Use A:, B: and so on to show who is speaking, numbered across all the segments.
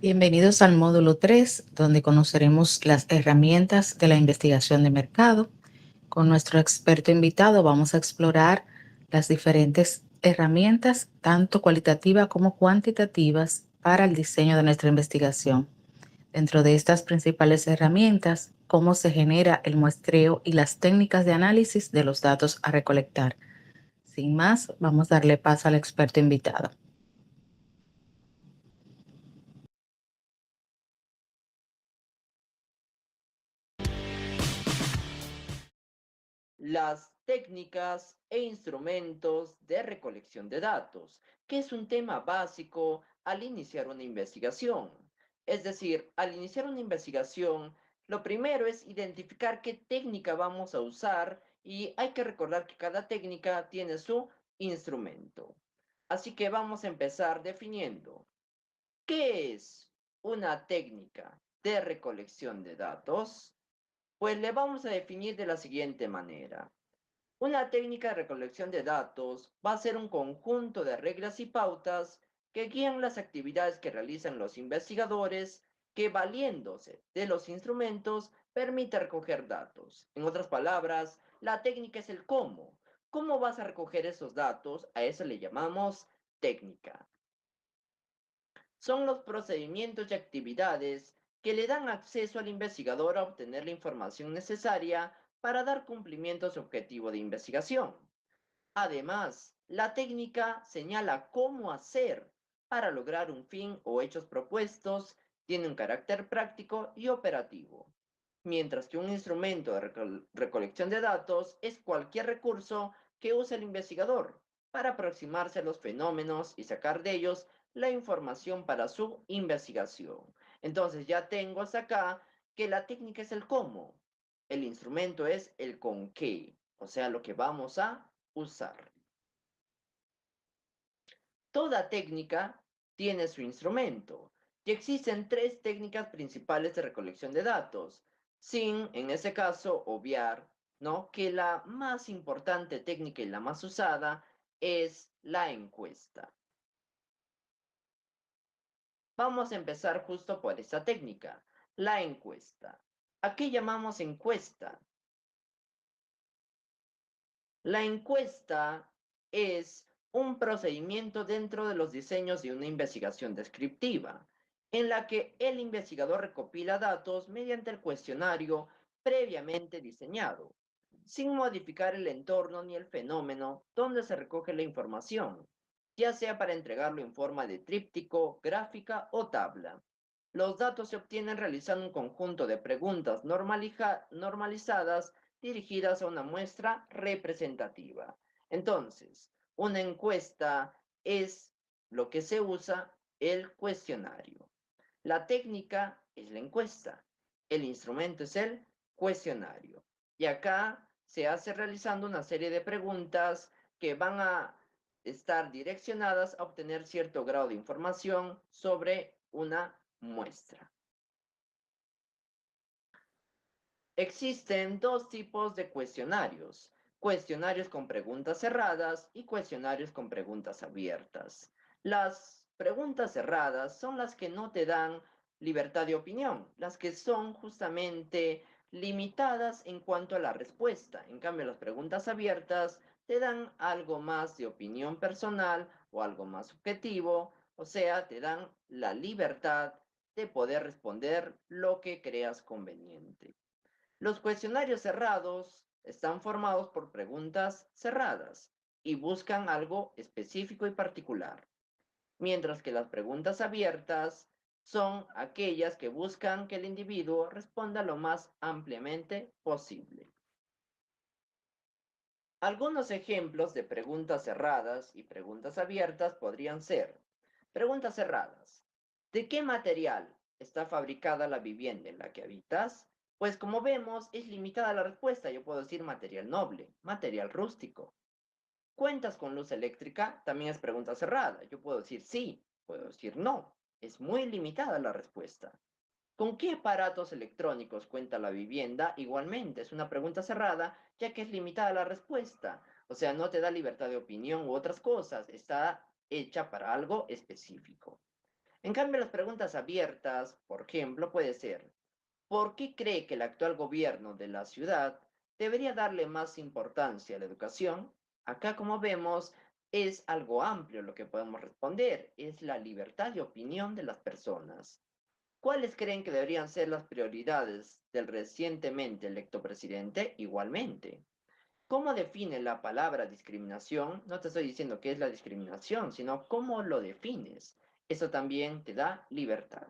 A: Bienvenidos al módulo 3, donde conoceremos las herramientas de la investigación de mercado. Con nuestro experto invitado vamos a explorar las diferentes herramientas, tanto cualitativas como cuantitativas, para el diseño de nuestra investigación. Dentro de estas principales herramientas, cómo se genera el muestreo y las técnicas de análisis de los datos a recolectar. Sin más, vamos a darle paso al experto invitado.
B: Las técnicas e instrumentos de recolección de datos, que es un tema básico al iniciar una investigación. Es decir, al iniciar una investigación, lo primero es identificar qué técnica vamos a usar y hay que recordar que cada técnica tiene su instrumento. Así que vamos a empezar definiendo qué es una técnica de recolección de datos. Pues le vamos a definir de la siguiente manera. Una técnica de recolección de datos va a ser un conjunto de reglas y pautas que guían las actividades que realizan los investigadores que, valiéndose de los instrumentos, permite recoger datos. En otras palabras, la técnica es el cómo. ¿Cómo vas a recoger esos datos? A eso le llamamos técnica. Son los procedimientos y actividades que le dan acceso al investigador a obtener la información necesaria para dar cumplimiento a su objetivo de investigación. Además, la técnica señala cómo hacer para lograr un fin o hechos propuestos, tiene un carácter práctico y operativo, mientras que un instrumento de recolección de datos es cualquier recurso que use el investigador para aproximarse a los fenómenos y sacar de ellos la información para su investigación. Entonces ya tengo hasta acá que la técnica es el cómo, el instrumento es el con qué, o sea, lo que vamos a usar. Toda técnica tiene su instrumento y existen tres técnicas principales de recolección de datos, sin, en ese caso, obviar, ¿no?, que la más importante técnica y la más usada es la encuesta. Vamos a empezar justo por esta técnica, la encuesta. ¿A qué llamamos encuesta? La encuesta es un procedimiento dentro de los diseños de una investigación descriptiva, en la que el investigador recopila datos mediante el cuestionario previamente diseñado, sin modificar el entorno ni el fenómeno donde se recoge la información, ya sea para entregarlo en forma de tríptico, gráfica o tabla. Los datos se obtienen realizando un conjunto de preguntas normalizadas dirigidas a una muestra representativa. Entonces, una encuesta es lo que se usa el cuestionario. La técnica es la encuesta. El instrumento es el cuestionario. Y acá se hace realizando una serie de preguntas que van a estar direccionadas a obtener cierto grado de información sobre una muestra. Existen dos tipos de cuestionarios: cuestionarios con preguntas cerradas y cuestionarios con preguntas abiertas. Las preguntas cerradas son las que no te dan libertad de opinión, las que son justamente limitadas en cuanto a la respuesta. En cambio, las preguntas abiertas te dan algo más de opinión personal o algo más subjetivo, o sea, te dan la libertad de poder responder lo que creas conveniente. Los cuestionarios cerrados están formados por preguntas cerradas y buscan algo específico y particular, mientras que las preguntas abiertas son aquellas que buscan que el individuo responda lo más ampliamente posible. Algunos ejemplos de preguntas cerradas y preguntas abiertas podrían ser: preguntas cerradas: ¿de qué material está fabricada la vivienda en la que habitas? Pues como vemos, es limitada la respuesta. Yo puedo decir material noble, material rústico. ¿Cuentas con luz eléctrica? También es pregunta cerrada. Yo puedo decir sí, puedo decir no. Es muy limitada la respuesta. ¿Con qué aparatos electrónicos cuenta la vivienda? Igualmente, es una pregunta cerrada, ya que es limitada la respuesta. O sea, no te da libertad de opinión u otras cosas. Está hecha para algo específico. En cambio, las preguntas abiertas, por ejemplo, puede ser, ¿por qué cree que el actual gobierno de la ciudad debería darle más importancia a la educación? Acá, como vemos, es algo amplio lo que podemos responder, es la libertad de opinión de las personas. ¿Cuáles creen que deberían ser las prioridades del recientemente electo presidente? Igualmente. ¿Cómo define la palabra discriminación? No te estoy diciendo qué es la discriminación, sino cómo lo defines. Eso también te da libertad.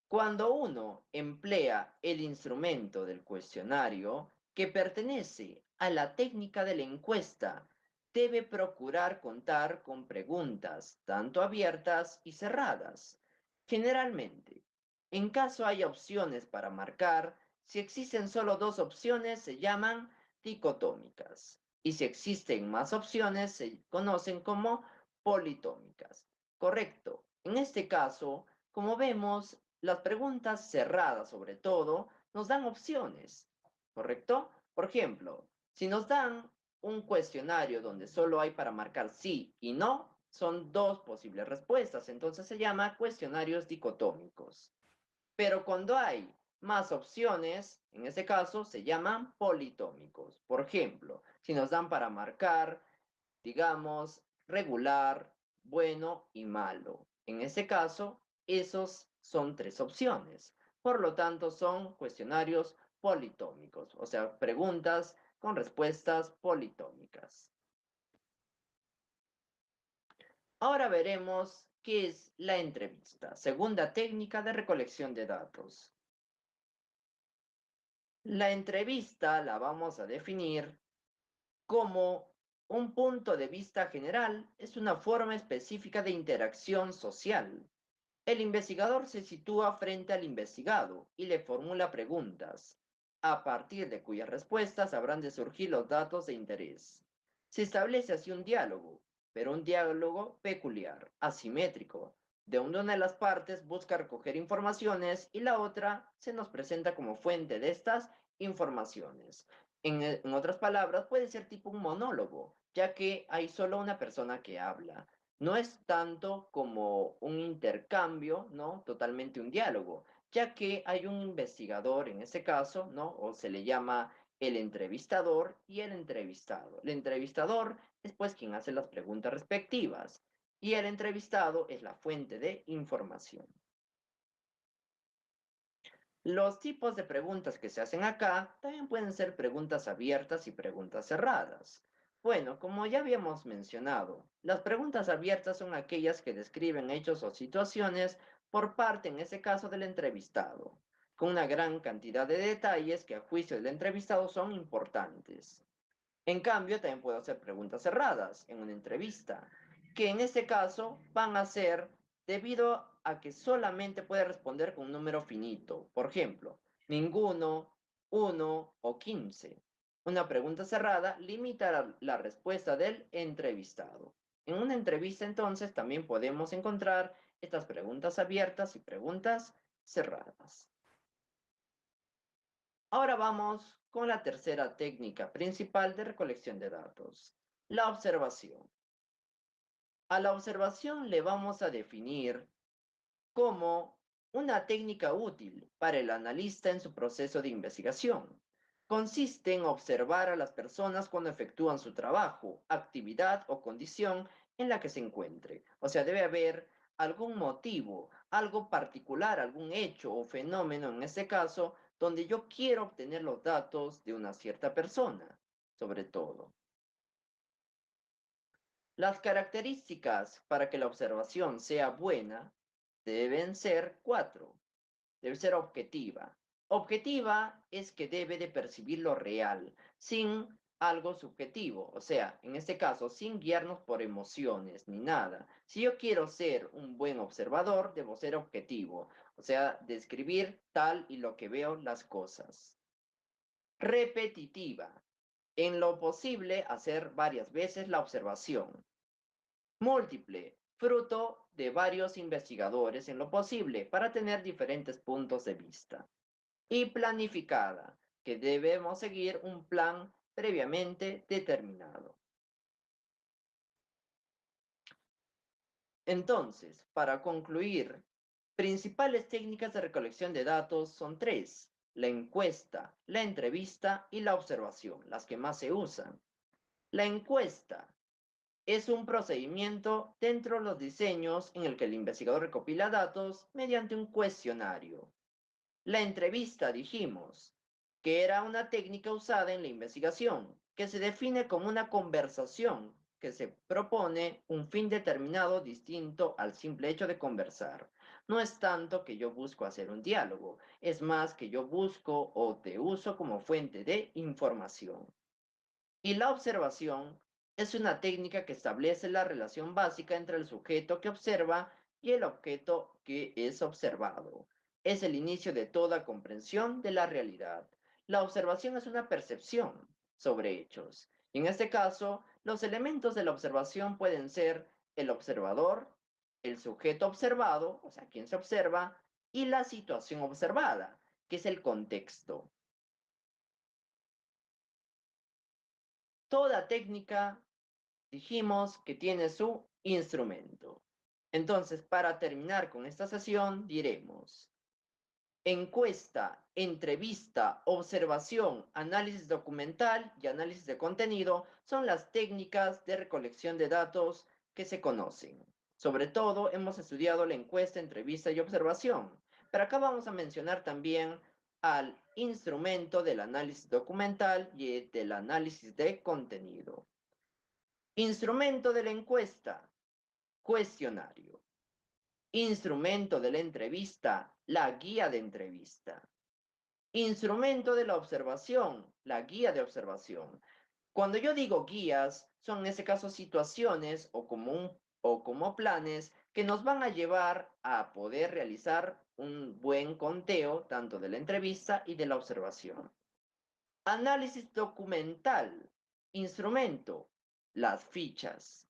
B: Cuando uno emplea el instrumento del cuestionario que pertenece a la técnica de la encuesta, debe procurar contar con preguntas tanto abiertas y cerradas. Generalmente, en caso haya opciones para marcar, si existen solo dos opciones se llaman dicotómicas y si existen más opciones se conocen como politómicas. Correcto. En este caso, como vemos, las preguntas cerradas, sobre todo, nos dan opciones, ¿correcto? Por ejemplo, si nos dan un cuestionario donde solo hay para marcar sí y no, son dos posibles respuestas, entonces se llama cuestionarios dicotómicos. Pero cuando hay más opciones, en este caso, se llaman politómicos. Por ejemplo, si nos dan para marcar, digamos, regular, bueno y malo. En ese caso, esos son tres opciones. Por lo tanto, son cuestionarios politómicos, o sea, preguntas con respuestas politómicas. Ahora veremos qué es la entrevista, segunda técnica de recolección de datos. La entrevista la vamos a definir como un punto de vista general es una forma específica de interacción social. El investigador se sitúa frente al investigado y le formula preguntas, a partir de cuyas respuestas habrán de surgir los datos de interés. Se establece así un diálogo, pero un diálogo peculiar, asimétrico, de una de las partes busca recoger informaciones y la otra se nos presenta como fuente de estas informaciones. En otras palabras, puede ser tipo un monólogo, ya que hay solo una persona que habla. No es tanto como un intercambio, ¿no? Totalmente un diálogo, ya que hay un investigador en este caso, ¿no? O se le llama el entrevistador y el entrevistado. El entrevistador es pues quien hace las preguntas respectivas y el entrevistado es la fuente de información. Los tipos de preguntas que se hacen acá también pueden ser preguntas abiertas y preguntas cerradas. Bueno, como ya habíamos mencionado, las preguntas abiertas son aquellas que describen hechos o situaciones por parte, en ese caso, del entrevistado, con una gran cantidad de detalles que a juicio del entrevistado son importantes. En cambio, también puedo hacer preguntas cerradas en una entrevista, que en este caso van a ser debido a que solamente puede responder con un número finito. Por ejemplo, ninguno, uno o 15. Una pregunta cerrada limita la respuesta del entrevistado. En una entrevista, entonces, también podemos encontrar estas preguntas abiertas y preguntas cerradas. Ahora vamos con la tercera técnica principal de recolección de datos, la observación. A la observación le vamos a definir como una técnica útil para el analista en su proceso de investigación. Consiste en observar a las personas cuando efectúan su trabajo, actividad o condición en la que se encuentre. O sea, debe haber algún motivo, algo particular, algún hecho o fenómeno en este caso, donde yo quiero obtener los datos de una cierta persona, sobre todo. Las características para que la observación sea buena deben ser cuatro. Debe ser objetiva. Objetiva es que debe de percibir lo real, sin algo subjetivo, o sea, en este caso, sin guiarnos por emociones ni nada. Si yo quiero ser un buen observador, debo ser objetivo, o sea, describir tal y lo que veo las cosas. Repetitiva. En lo posible, hacer varias veces la observación. Múltiple, fruto de varios investigadores en lo posible para tener diferentes puntos de vista. Y planificada, que debemos seguir un plan previamente determinado. Entonces, para concluir, principales técnicas de recolección de datos son tres: la encuesta, la entrevista y la observación, las que más se usan. La encuesta es un procedimiento dentro de los diseños en el que el investigador recopila datos mediante un cuestionario. La entrevista, dijimos, que era una técnica usada en la investigación, que se define como una conversación que se propone un fin determinado distinto al simple hecho de conversar. No es tanto que yo busco hacer un diálogo, es más que yo busco o te uso como fuente de información. Y la observación es una técnica que establece la relación básica entre el sujeto que observa y el objeto que es observado. Es el inicio de toda comprensión de la realidad. La observación es una percepción sobre hechos. Y en este caso, los elementos de la observación pueden ser el observador, el sujeto observado, o sea, quien se observa, y la situación observada, que es el contexto. Toda técnica dijimos que tiene su instrumento. Entonces, para terminar con esta sesión, diremos: encuesta, entrevista, observación, análisis documental y análisis de contenido son las técnicas de recolección de datos que se conocen. Sobre todo, hemos estudiado la encuesta, entrevista y observación, pero acá vamos a mencionar también al instrumento del análisis documental y del análisis de contenido. Instrumento de la encuesta: cuestionario. Instrumento de la entrevista: la guía de entrevista. Instrumento de la observación: la guía de observación. Cuando yo digo guías, son en ese caso situaciones o como planes que nos van a llevar a poder realizar un buen conteo tanto de la entrevista y de la observación. Análisis documental. Instrumento: las fichas.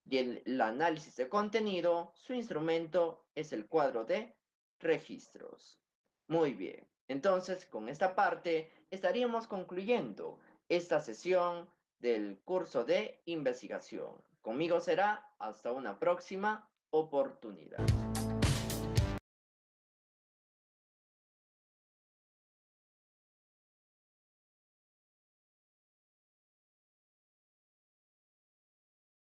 B: Y el análisis de contenido, su instrumento es el cuadro de registros. Muy bien, entonces con esta parte estaríamos concluyendo esta sesión del curso de investigación. Conmigo será hasta una próxima oportunidad.